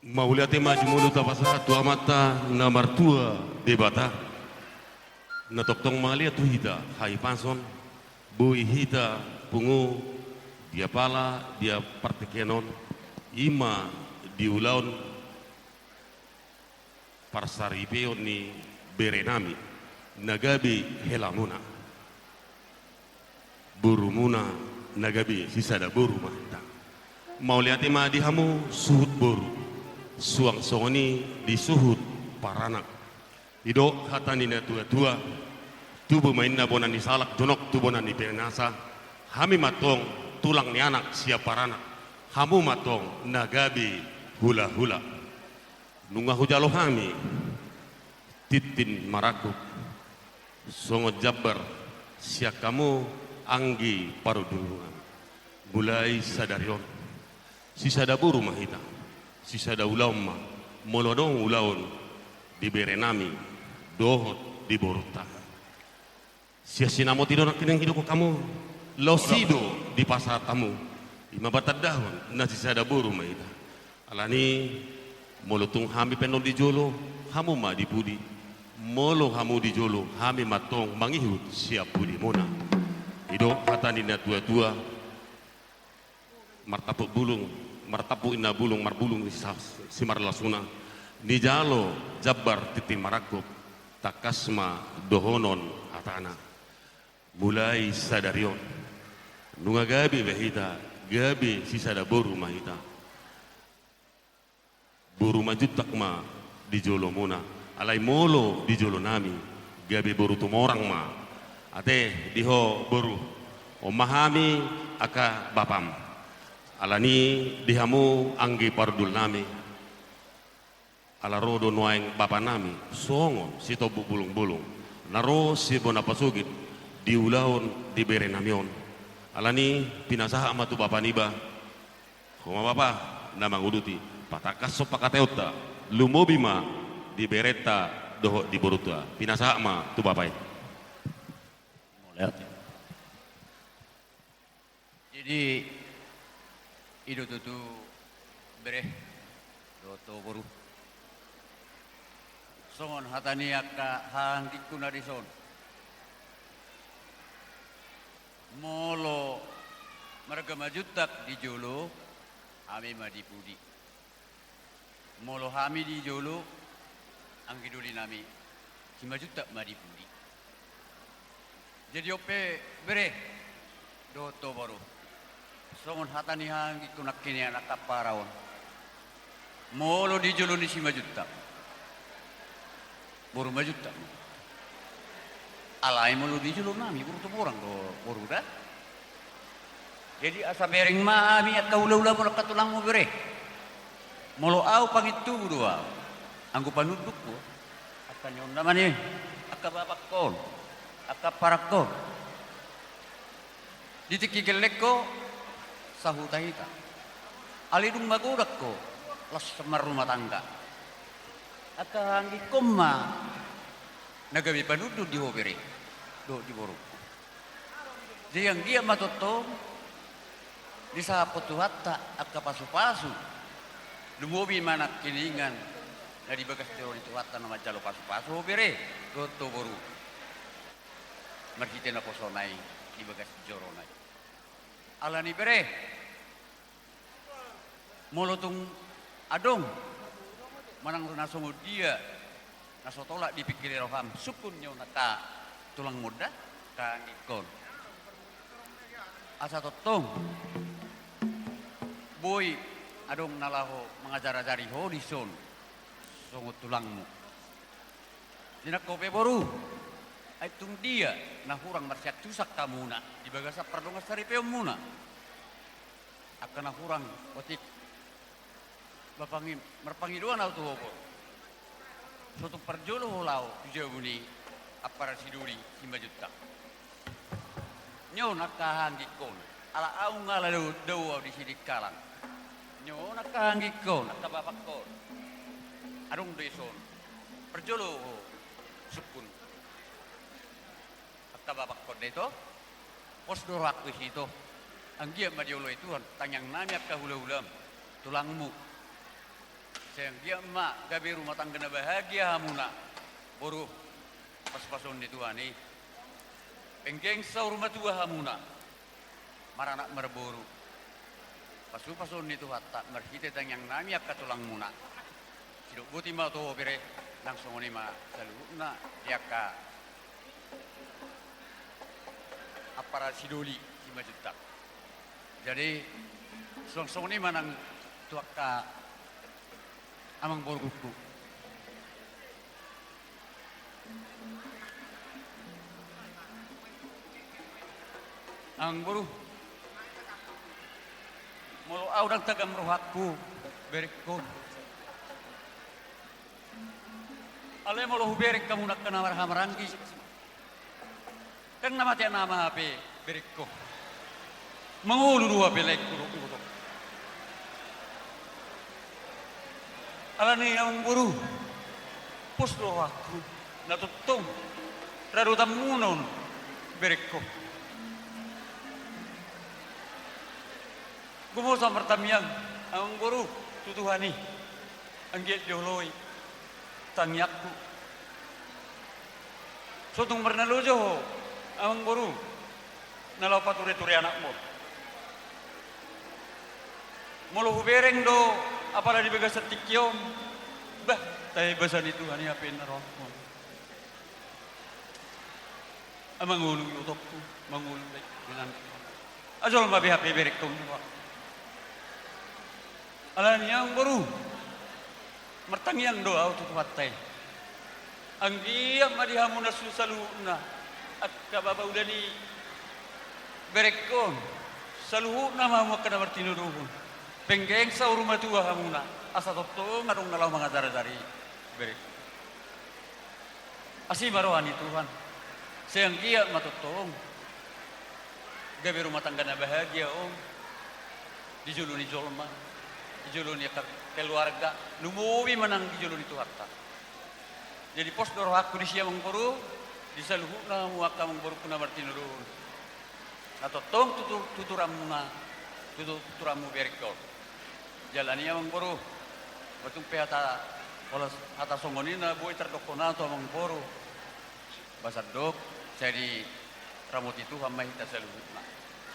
Mauliate majmulu tapasa tua mata na martua debata na toktong malia tu hita hai panson bui hita pungu dia pala dia partekenon ima diulaun parsaripeon ni berenami nagabi helamuna burumuna nagabi sisada buru mahta mauliate ma dihamu suhut boru suang songoni disuhut paranak ido hatani na tua-tua tubuh mainna bonan di salak jonok tu bonan di penasa hami matong tulang ni anak siap paranak hamu matong nagabi hula-hula nunga hujalo hami titin maraku songo jabbar siak kamu anggi parudungan mulai sadarion sisa daburu mahita sisa da ulama molodong ulaun di berenami dohot di boruta sia sinamo tido nak kineng hidup kamu losido di pasar tamu ima batad dahon na sisa da buru maida alani molotung hami penon di jolo hamu ma di budi molo hamu di jolo hami matong mangihut siap budi mona ido hatani na tua-tua martapuk bulung martapu inna bulung marbulung simar lasuna di jalo jabbar titin marakub takasma dohonon atana mulai sadarion nunga gabi behita gabi sisa da boru mahita boru majutak ma di jolo muna alai molo di jolo nami gabi boru tumorang ma ate diho boru omahami aka bapam alani dihamu anggi pardul nami ala rodo nuaing bapa nami songo sito bulung-bulung naro si bona pasugit di ulaon di bere namion alani pinasaha amatu bapa niba koma bapa nama nguduti patakas so pakateota lumobima di bereta doho di borutua pinasaha ma tu bapai jadi ido tutu bere doto boru songon hatani akka hang dikuna dison molo marga majutak di jolo hami madipudi molo hami di jolo anggiduli nami si majutak madipudi jadi ope bere doto boru songon hatani hangi kunak kini anak kaparawan molo di jolo ni si majuta boru majuta alai molo di jolo nami boru tu orang do boru dah jadi asa bering mami akka ula-ula mo nakatulang mo bere molo au pangitu dua anggo panuduk ko akka nyon naman akka babakon akka parakon ditikigilek ko sahutahita alidung magurak ko las semar rumah tangga aka anggi koma nagabi panudu di hobere do di boru jadi yang dia matoto di sahapo tuhatta aka pasu-pasu lumobi manak kiningan dari bagas teori tuhatta nama jalo pasu-pasu hobere do to boru marhite na posonai di bagas joronai alani bere molotung adong manang nasomo dia nasotolak dipikiri roham sukunnya naka tulang muda kangikon asa totong boy adong nalaho mengajar-ajari hodison songo tulangmu dinak kope boru aitung dia nah hurang marsiat cusak kamuna di bagasa perdongas dari peomuna akan hurang otik bapangi merpangi dua nau tuh opo suatu perjolo lau jauh ni apara siduri lima juta nyo nakahang gikon ala au ngala do di sini kalang nyo nakahang gikon nakabapak kon arung deson perjolo sukun akababak kon deto pos dorak wis itu anggia madiolo itu tanyang nami akka hula-hulam tulangmu Sayang dia emak gabi rumah tangga na bahagia hamuna. Boru pas-pason di tuani. Penggeng sa rumah tua hamuna. Maranak merboru. Pasu-pason itu hatta merhite tang yang nami akka tulang muna. Sidok buti ma to bere langsung ni ma saluna yakka apara sidoli si majutak. Jadi langsung ni manang tuakka amang borguku. Ang boru molo audang tagam rohakku berikko. Ale molo huberek kamu nak kena marhamrangi. Kan nama tiap nama HP berikko. Mengulu dua belek kuruk-kuruk. Alani ang buru pus rohakku natutong rarutam munon berikko. Gumo sa pertamiang ang guru tutuhani ang giat joloi tangyakku sotong bernalujo ang guru nalaw pature-ture anak mo molo hubereng do apala di begas tikyom bah tay basan itu hani apin naro mo amang ulung utokku mangulung lek bilang ajol mabi hape berek tong alan yang baru mertangiang doa untuk watai anggiam madihamuna susaluna at kababa udani berekon saluhuna mamu kana martinuruhun penggeng sa rumah tua hamuna asa totong ngadong nalaw mga dari berek asi marohani Tuhan sayang gia matotong gabi rumah tangga na bahagia om dijuluni jolma dijuluni keluarga lumuwi manang dijuluni itu harta jadi pos doro aku di siang mengkoru disaluhuna muaka mengkoru kuna martinurun atau tong tuturamu tuturamu berikor jalani mengkoru batung pe hata olas hata songonina boy terdokona to mengkoru basadok jadi ramut itu hamai hita saluhuna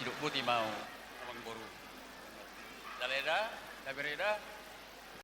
hidup buti mau mengkoru daleda Bereda